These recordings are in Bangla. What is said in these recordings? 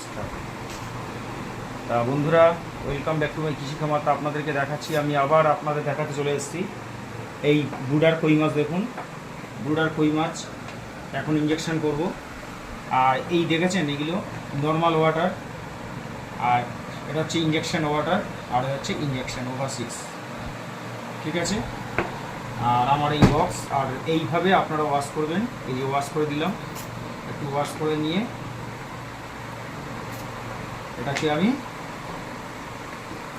স্টার্ট। তা বন্ধুরা, ওয়েলকাম ব্যাক টু মাই কৃষি খামার। তা আপনাদেরকে দেখাচ্ছি, আমি আবার আপনাদের দেখাতে চলে এসেছি এই ব্রুডার কই মাছ। দেখুন, ব্রুডার কই মাছ এখন ইঞ্জেকশন করব। আর এই দেখেছেন, এগুলো নর্মাল ওয়াটার, আর এটা হচ্ছে ইঞ্জেকশন ওয়াটার, আর হচ্ছে ইঞ্জেকশন ওভার 6। ঠিক আছে, আর আমার এই বক্স। আর এইভাবে আপনারা ওয়াশ করবেন। এই যে ওয়াশ করে দিলাম, একটু ওয়াশ করে নিয়ে এটাকে আমি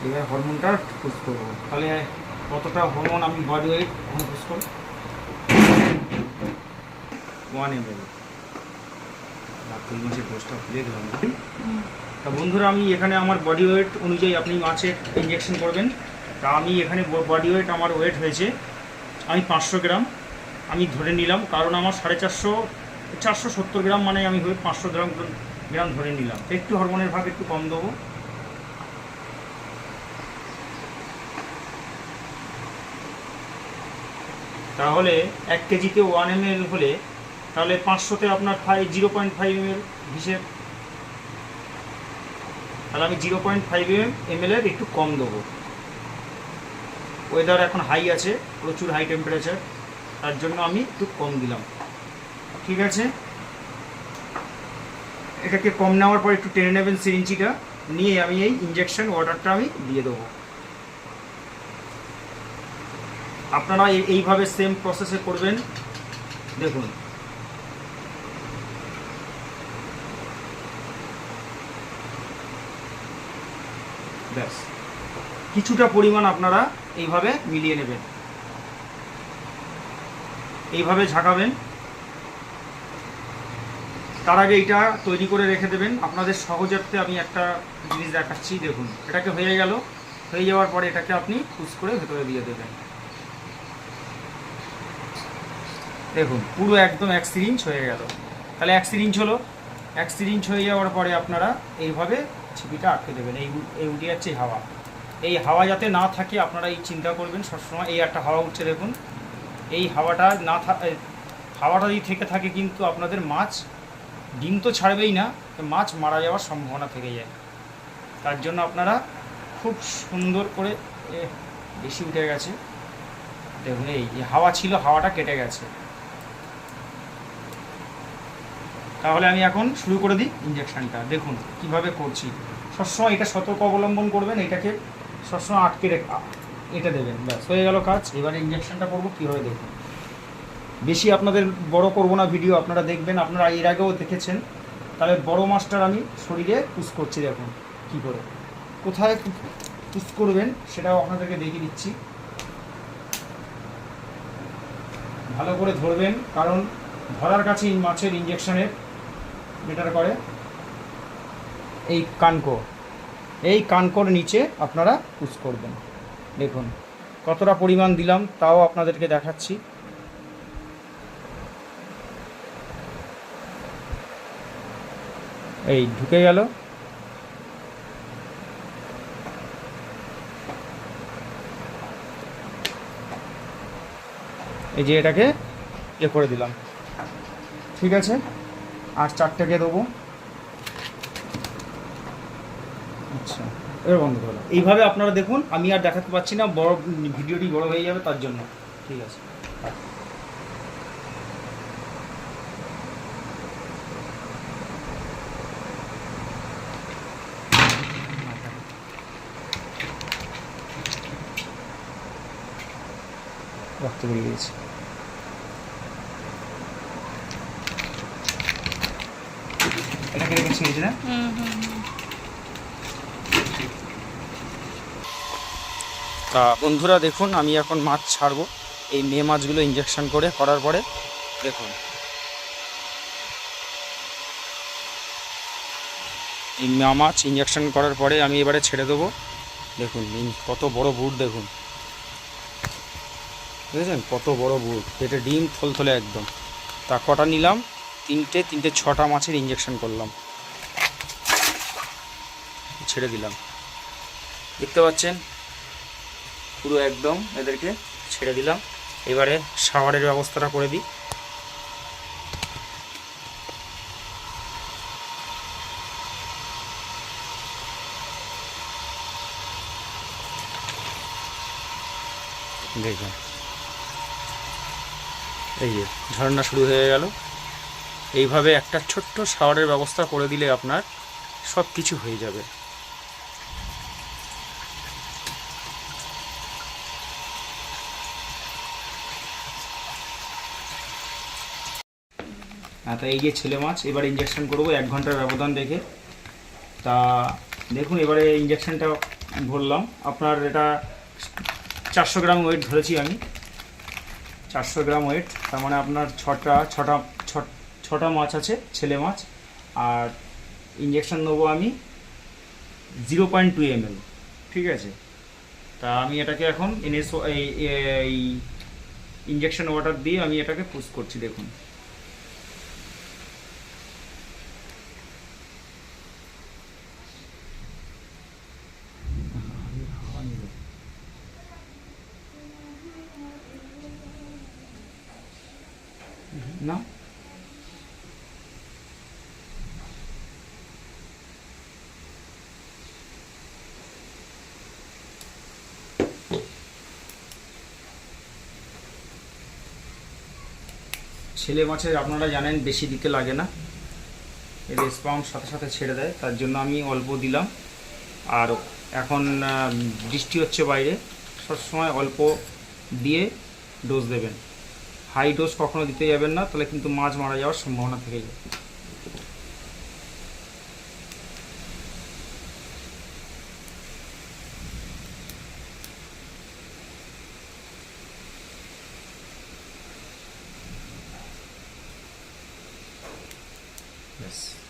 এবার হরমোনটা পুশ করবো। তাহলে কতটা হরমোন আমি বডি ওয়েট এখন পুশ করব 1 ml। মাছের পোস্টটা খুলে দিলাম। তা বন্ধুরা, আমি এখানে আমার বডি ওয়েট অনুযায়ী আপনি মাছের ইঞ্জেকশন করবেন। তা আমি এখানে বডি ওয়েট আমার ওয়েট হয়েছে আমি 500 গ্রাম আমি ধরে নিলাম, কারণ আমার 470 গ্রাম, মানে আমি 500 গ্রাম ধরে নিলাম। একটু হরমোনের ভাগ একটু কম দেবো। তাহলে 1 কেজিতে 1 ml হলে তাহলে 500তে আপনার 0.5 ml হিসেব। তাহলে আমি 0.5 ml এর একটু কম দেবো। ওয়েদার এখন হাই আছে, প্রচুর হাই টেম্পারেচার, তার জন্য আমি একটু কম দিলাম। ঠিক আছে, এটাকে কম নেওয়ার পর একটু টেনে নেবেন সিরিঞ্জিটা, নিয়ে আমি এই ইঞ্জেকশন ওয়াটারটা আমি দিয়ে দেবো। আপনারা এইভাবে সেম প্রসেসে করবেন। দেখুন, ব্যাস কিছুটা পরিমাণ আপনারা এইভাবে মিলিয়ে নেবেন, এইভাবে ঝাঁকাবেন। তার আগে এটা তৈরি করে রেখে দেবেন। আপনাদের সহজার্থে আমি একটা জিনিস দেখাচ্ছি। দেখুন, এটাকে হয়ে গেল, হয়ে যাওয়ার পরে এটাকে আপনি পুশ করে ভেতরে দিয়ে দেবেন। দেখুন, পুরো একদম 1 সিরিঞ্জ হয়ে গেল। তাহলে 1 সিরিঞ্জ হলো। 1 সিরিঞ্জ হয়ে যাওয়ার পরে আপনারা এইভাবে ছিপিটা আটকে দেবেন। এই উঠে যাচ্ছে হাওয়া, এই হাওয়া যাতে না থাকে আপনারা এই চিন্তা করবেন সবসময়। এই একটা হাওয়া উঠছে, দেখুন, এই হাওয়াটা হাওয়াটা যদি থেকে থাকে কিন্তু আপনাদের মাছ ডিম তো ছাড়বেই না, মাছ মারা যাওয়ার সম্ভাবনা থেকে যায়। তার জন্য আপনারা খুব সুন্দর করে, বেশি উঠে গেছে, দেখুন এই যে হাওয়া ছিল, হাওয়াটা কেটে গেছে। তাহলে আমি এখন শুরু করে দিই ইঞ্জেকশনটা। দেখুন কিভাবে করছি। সবসময় এটা সতর্ক অবলম্বন করবেন, এটাকে সবসময় আটকে এটা দেবেন। ব্যাস হয়ে গেল কাজ। এবারে ইঞ্জেকশনটা করবো কীভাবে, দেখুন। বেশি আপনাদের বড় করব না ভিডিও, আপনারা দেখবেন, আপনারা এর আগেও দেখেছেন। তাহলে বড় মাছটার আমি শরীরে পুশ করছি। দেখুন কী করে, কোথায় পুশ করবেন সেটাও আপনাদেরকে দেখিয়ে দিচ্ছি। ভালো করে ধরবেন, কারণ ধরার কাছে মাছের ইঞ্জেকশনের বেটার করে। এই কানকোর নিচে আপনারা পুশ করবেন। দেখুন কতটা পরিমাণ দিলাম তাও আপনাদেরকে দেখাচ্ছি। এই ঢুকে গেল। এই যে এটাকে করে দিলাম। ঠিক আছে, আর 4টাকে দেবো। আচ্ছা, এবার বন্ধ করলাম। এইভাবে আপনারা দেখুন, আমি আর দেখাতে পারছি না, বড় ভিডিওটি বড় হয়ে যাবে তার জন্য। ঠিক আছে, রক্ত বেরিয়ে গেছে। এটাকে রেখে ছিঁড়েছে না? তা বন্ধুরা দেখুন, আমি এখন মাছ ছাড়বো। এই মেয়ে মাছগুলো ইঞ্জেকশন করার পরে দেখুন, এই মেয়ে মাছ ইঞ্জেকশন করার পরে আমি এবারে ছেড়ে দেবো। দেখুন কত বড় বুট, দেখুন বুঝেছেন কত বড় বুট, পেটে ডিম থলথলে একদম। তা কটা নিলাম, 3টে 6টা মাছের ইঞ্জেকশন করলাম, ছেড়ে দিলাম। দেখতে পাচ্ছেন পুরো একদম এদেরকে ছেড়ে দিলাম। এবারে শাওয়ারের ব্যবস্থাটা করে দিই। দেখুন এই যে ঝর্ণা শুরু হয়ে গেল। এইভাবে একটা ছোট্ট শাওয়ারের ব্যবস্থা করে দিলে আপনার সব কিছু হয়ে যাবে। তা এই যে ছেলে মাছ এবার ইঞ্জেকশন করব 1 ঘন্টার ব্যবধান রেখে। তা দেখুন এবারে ইঞ্জেকশনটা ভরলাম। আপনার এটা 400 গ্রাম ওয়েট ধরেছি আমি, 400 গ্রাম ওয়েট। তার মানে আপনার ছটা মাছ আছে, ছেলে মাছ। আর ইঞ্জেকশন নেবো আমি 0.2 ml, ঠিক আছে। তা আমি এটাকে এখন এই ইঞ্জেকশন ওয়াটার দিয়ে আমি এটাকে পুশ করছি। দেখুন না ছেলে মাছের আপনারা জানেন বেশি দিতে লাগে না, এর স্পাম সাথে সাথে ছেড়ে দেয়, তার জন্য আমি অল্প দিলাম। আর এখন বৃষ্টি হচ্ছে বাইরে, সবসময় অল্প দিয়ে ডোজ দেবেন। হাই ডোজ কখনো দিতে যাবেন না, তাহলে কিন্তু মাছ মারা যাওয়ার সম্ভাবনা থেকে যায়।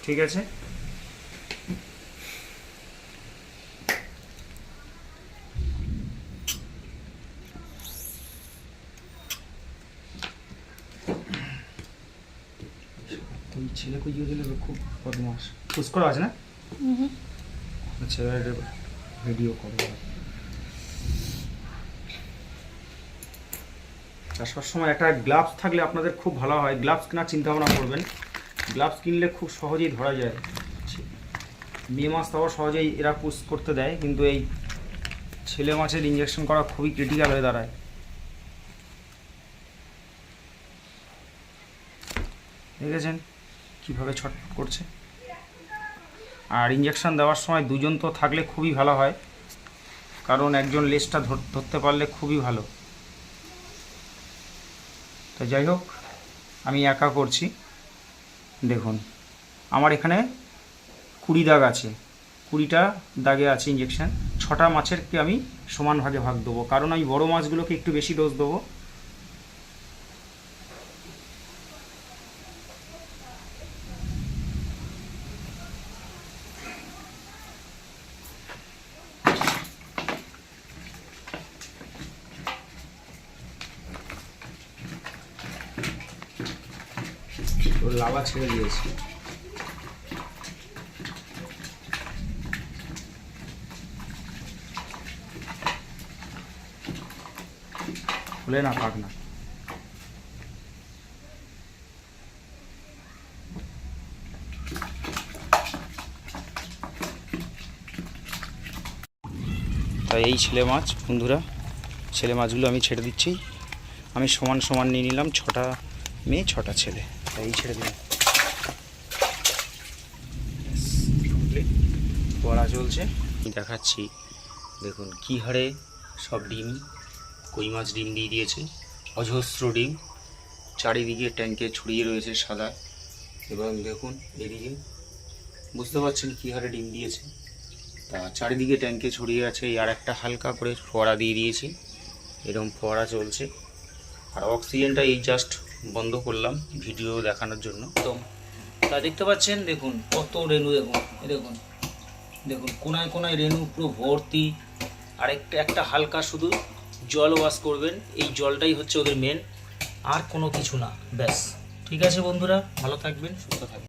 ঠিক আছে, তুই ছেলেকে দিয়ে দিলে খুব বদমাস। পুশ করা আছে না? আচ্ছা ভিডিও করো। আর সবসময় একটা গ্লাভস থাকলে আপনাদের খুব ভালো হয়। গ্লাভস কেনার চিন্তা ভাবনা করবেন। গ্লাভস কিনলে খুব সহজেই ধরা যায়। মেয়ে মাছ তাও সহজেই এরা পুশ করতে দেয়, কিন্তু এই ছেলে মাছের ইঞ্জেকশন করা খুবই ক্রিটিক্যাল হয়ে দাঁড়ায়। দেখেছেন কীভাবে ছটফট করছে। আর ইঞ্জেকশন দেওয়ার সময় দুজন তো থাকলে খুবই ভালো হয়, কারণ একজন লেজটা ধরতে পারলে খুবই ভালো। তো যাই হোক, আমি একা করছি। দেখুন আমার এখানে 20 দাগ আছে, 20টা দাগে আছে ইঞ্জেকশন। 6টা মাছেরকে আমি সমান ভাগে ভাগ দেবো, কারণ আমি বড় মাছগুলোকে একটু বেশি ডোজ দেবো। ওর লালা ছেড়ে দিয়েছি। খুলে না পাক না। তাই এই ছেলে মাছ বন্ধুরা, ছেলে মাছগুলো আমি ছেড়ে দিচ্ছি। আমি সমান সমান নিয়ে নিলাম, 6টা মেয়ে 6টা ছেলে, তাই এই ছেড়ে দিলাম। পড়া চলছে, দেখাচ্ছি। দেখুন কী হারে সব ডিম, কই মাছ ডিম দিয়ে দিয়েছে, অজস্র ডিম চারিদিকে ট্যাঙ্কে ছড়িয়ে রয়েছে সাদা। এবং দেখুন এদিকে বুঝতে পারছেন কী হারে ডিম দিয়েছে। তা চারিদিকে ট্যাঙ্কে ছড়িয়ে আছে। আর একটা হালকা করে ফোয়ারা দিয়ে দিয়েছি, এরকম ফোয়ারা চলছে। আর অক্সিজেনটা এই জাস্ট বন্ধ করলাম ভিডিও দেখানোর জন্য। তো তা দেখতে পাচ্ছেন, দেখুন কত রেণু, দেখুন দেখুন দেখুন কোনায় কোনায় রেণু পুরো ভর্তি। আর একটা হালকা শুধু জল ওয়াশ করবেন, এই জলটাই হচ্ছে ওদের মেন, আর কোনো কিছু না, ব্যাস। ঠিক আছে বন্ধুরা, ভালো থাকবেন, সুস্থ থাকবেন।